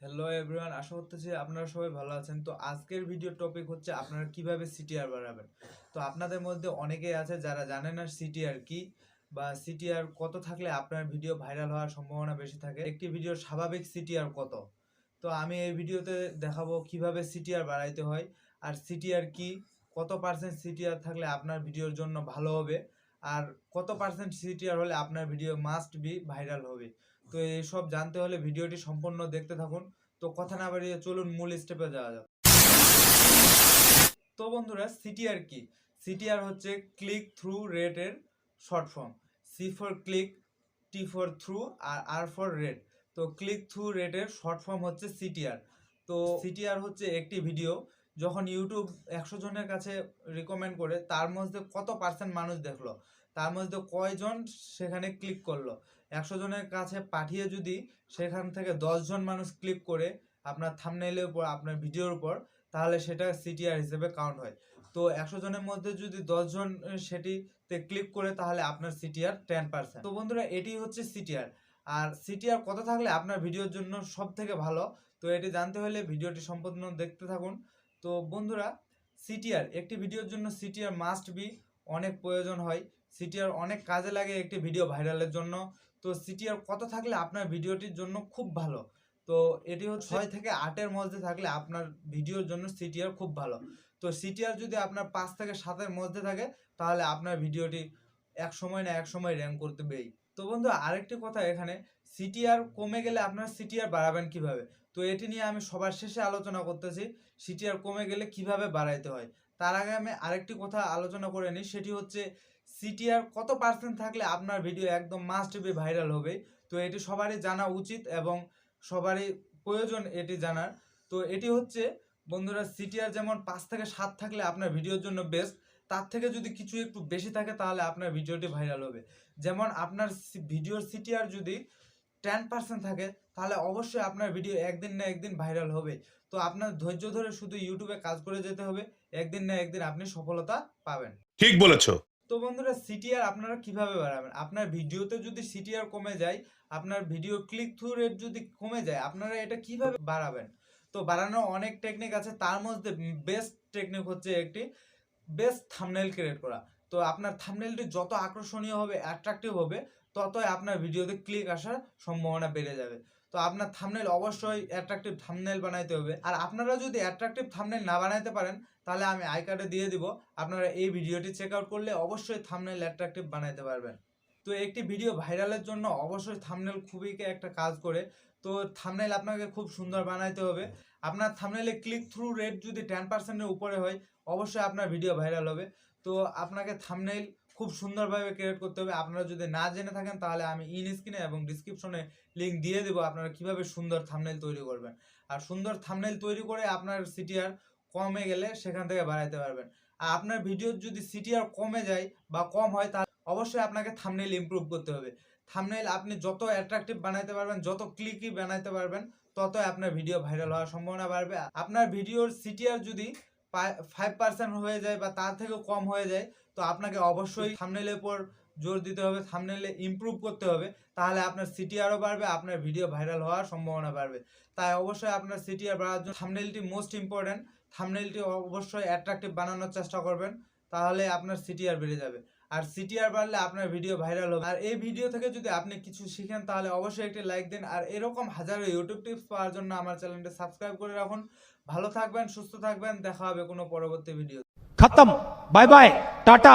Hello everyone, আশা করতেছি আপনারা সবাই ভালো আছেন। তো আজকের ভিডিও টপিক হচ্ছে আপনারা কিভাবে সিটিআর বাড়াবেন। তো আপনাদের মধ্যে অনেকেই আছে যারা জানে না সিটিআর কি বা সিটিআর কত থাকলে আপনার ভিডিও ভাইরাল হওয়ার সম্ভাবনা বেশি থাকে, একটি ভিডিওর স্বাভাবিক সিটিআর কত। তো আমি এই ভিডিওতে দেখাবো কিভাবে সিটিআর বাড়াইতে হয়, আর সিটিআর কি, কত পার্সেন্ট সিটিআর থাকলে আপনার ভিডিওর জন্য ভালো হবে, আর কত পার্সেন্ট সিটিআর হলে আপনার ভিডিও মাস্ট বি ভাইরাল হবে। তো এইসব জানতে হলে ভিডিওটি সম্পূর্ণ দেখতে থাকুন। তো কথা না বাড়িয়ে চলুন মূল স্টেপে যাওয়া যাক। তো বন্ধুরা, সিটিআর কি? সিটিআর হচ্ছে ক্লিক থ্রু রেটের short form. C for click, T for through, আর আর ফর রেট। তো ক্লিক থ্রু রেটের শর্ট ফর্ম হচ্ছে সিটিআর। তো সিটিআর হচ্ছে একটি ভিডিও যখন ইউটিউব 100 জনের কাছে রিকমেন্ড করে, তার মধ্যে কত পার্সেন্ট মানুষ দেখলো, তার মধ্যে কয়জন সেখানে ক্লিক করলো। 100 জনের কাছে পাঠিয়ে যদি সেখান থেকে 10 জন মানুষ ক্লিক করে আপনার থাম্বনেইলের উপর, আপনার ভিডিওর উপর, তাহলে সেটা সিটিআর হিসেবে কাউন্ট হয়। তো 100 জনের মধ্যে যদি 10 জন সেটিতে ক্লিক করে, তাহলে আপনার সিটিআর 10%। তো বন্ধুরা, এটি হচ্ছে সিটিআর। আর সিটিআর কত থাকলে আপনার ভিডিওর জন্য সব থেকে ভালো, তো এটি জানতে হলে ভিডিওটি সম্পূর্ণ দেখতে থাকুন। তো বন্ধুরা, সিটিআর, একটি ভিডিওর জন্য সিটিআর মাস্ট বি অনেক প্রয়োজন হয়। সিটিআর অনেক কাজে লাগে একটি ভিডিও ভাইরালের জন্য। তো সিটিআর কত থাকলে আপনার ভিডিওটির জন্য খুব ভালো, তো এটি হচ্ছে 6 থেকে 8-এর মধ্যে থাকলে আপনার ভিডিওর জন্য সিটিআর খুব ভালো। তো সিটিআর যদি আপনার 5 থেকে 7-এর মধ্যে থাকে, তাহলে আপনার ভিডিওটি এক সময় না এক সময় র্যাঙ্ক করতেবেই। তো বন্ধু, আরেকটি কথা, এখানে সিটিআর কমে গেলে আপনার সিটিআর বাড়াবেন কিভাবে, তো এটি নিয়ে আমি সবার শেষে আলোচনা করতেছি। সিটিআর কমে গেলে কিভাবে বাড়াইতে হয়, তার আগে আমি আরেকটি কথা আলোচনা করে নিই, সেটি হচ্ছে সিটিআর কত পার্সেন্ট থাকলে আপনার ভিডিও একদম মাস্ট বি ভাইরাল হবে। তো এটি সবারই জানা উচিত এবং সবারই প্রয়োজন এটি জানার। তো এটি হচ্ছে বন্ধুরা, সিটিআর যেমন 5 থেকে 7 থাকলে আপনার ভিডিওর জন্য বেস্ট, তার থেকে যদি কিছু একটু বেশি থাকে তাহলে আপনার ভিডিওটি ভাইরাল হবে। যেমন আপনার ভিডিওর সিটিআর যদি 10% থাকে, তাহলে অবশ্যই আপনার ভিডিও একদিন না একদিন ভাইরাল হবে। তো আপনার ধৈর্য ধরে শুধু ইউটিউবে কাজ করে যেতে হবে, একদিন না একদিন আপনি সফলতা পাবেন। ঠিক বলেছো। তো বন্ধুরা, সিটিআর আপনারা কিভাবে বাড়াবেন? আপনার ভিডিওতে যদি সিটিআর কমে যায়, আপনার ভিডিও ক্লিক থ্রু রেট যদি কমে যায়, আপনারা এটা কিভাবে বাড়াবেন? তো বাড়ানোর অনেক টেকনিক আছে, তার মধ্যে বেস্ট টেকনিক হচ্ছে একটি বেস্ট থাম্বনেল ক্রিয়েট করা। তো আপনার থাম্বনেলটি যত আকর্ষণীয় হবে, অ্যাট্রাকটিভ হবে, ততই আপনার ভিডিওতে ক্লিক আসার সম্ভাবনা বেড়ে যাবে। তো আপনার থাম্বনেল অবশ্যই অ্যাট্রাকটিভ থাম্বনেল বানাইতে হবে। আর আপনারা যদি অ্যাট্রাকটিভ থাম্বনেল না বানাইতে পারেন, তাহলে আমি আই কার্ডে দিয়ে দিব, আপনারা এই ভিডিওটি চেক আউট করলে অবশ্যই থাম্বনেল অ্যাট্রাকটিভ বানাইতে পারবেন। তো একটি ভিডিও ভাইরালের জন্য অবশ্যই থাম্বনেল খুবই একটা কাজ করে। তো থাম্বনেল আপনাকে খুব সুন্দর বানাইতে হবে। আপনার থাম্বনেলে ক্লিক থ্রু রেট যদি 10%-এর উপরে হয়, অবশ্যই আপনার ভিডিও ভাইরাল হবে। তো আপনাকে থাম্বনেল খুব সুন্দরভাবে ক্রিয়েট করতে হবে। আপনারা যদি না জেনে থাকেন, তাহলে আমি ইন স্ক্রিনে এবং ডিসক্রিপশনে লিঙ্ক দিয়ে দেবো, আপনারা কিভাবে সুন্দর থাম্বনেল তৈরি করবেন। আর সুন্দর থাম্বনেল তৈরি করে আপনার সিটিআর কমে গেলে সেখান থেকে বাড়াইতে পারবেন। আর আপনার ভিডিওর যদি সিটিআর কমে যায় বা কম হয়, তাহলে অবশ্যই আপনাকে থাম্বনেল ইমপ্রুভ করতে হবে। থাম্বনেল আপনি যত অ্যাট্রাকটিভ বানাইতে পারবেন, যত ক্লিকি বানাইতে পারবেন, ততই আপনার ভিডিও ভাইরাল হওয়ার সম্ভাবনা বাড়বে। আপনার ভিডিওর সিটিআর যদি 5% হয়ে যায় বা তার থেকেও কম হয়ে যায়, তো আপনাকে অবশ্যই থাম্বনেলের উপর জোর দিতে হবে, থাম্বনেলে ইমপ্রুভ করতে হবে। তাহলে আপনার সিটিআরও বাড়বে, আপনার ভিডিও ভাইরাল হওয়ার সম্ভাবনা বাড়বে। তাই অবশ্যই আপনার সিটিআর বাড়ার জন্য থাম্বনেলটি মোস্ট ইম্পর্টেন্ট। থাম্বনেলটি অবশ্যই অ্যাট্রাকটিভ বানানোর চেষ্টা করবেন, তাহলে আপনার সিটিআর বেড়ে যাবে। আর সিটিআর বাড়লে আপনার ভিডিও ভাইরাল হবে। আর এই ভিডিও থেকে যদি আপনি কিছু শিখেন, তাহলে অবশ্যই একটি লাইক দিন। আর এরকম হাজারো ইউটিউব টিপস পাওয়ার জন্য আমার চ্যানেলটি সাবস্ক্রাইব করে রাখুন। ভালো থাকবেন, সুস্থ থাকবেন, দেখা হবে কোনো পরবর্তী ভিডিও। খতম, বাই বাই, টাটা।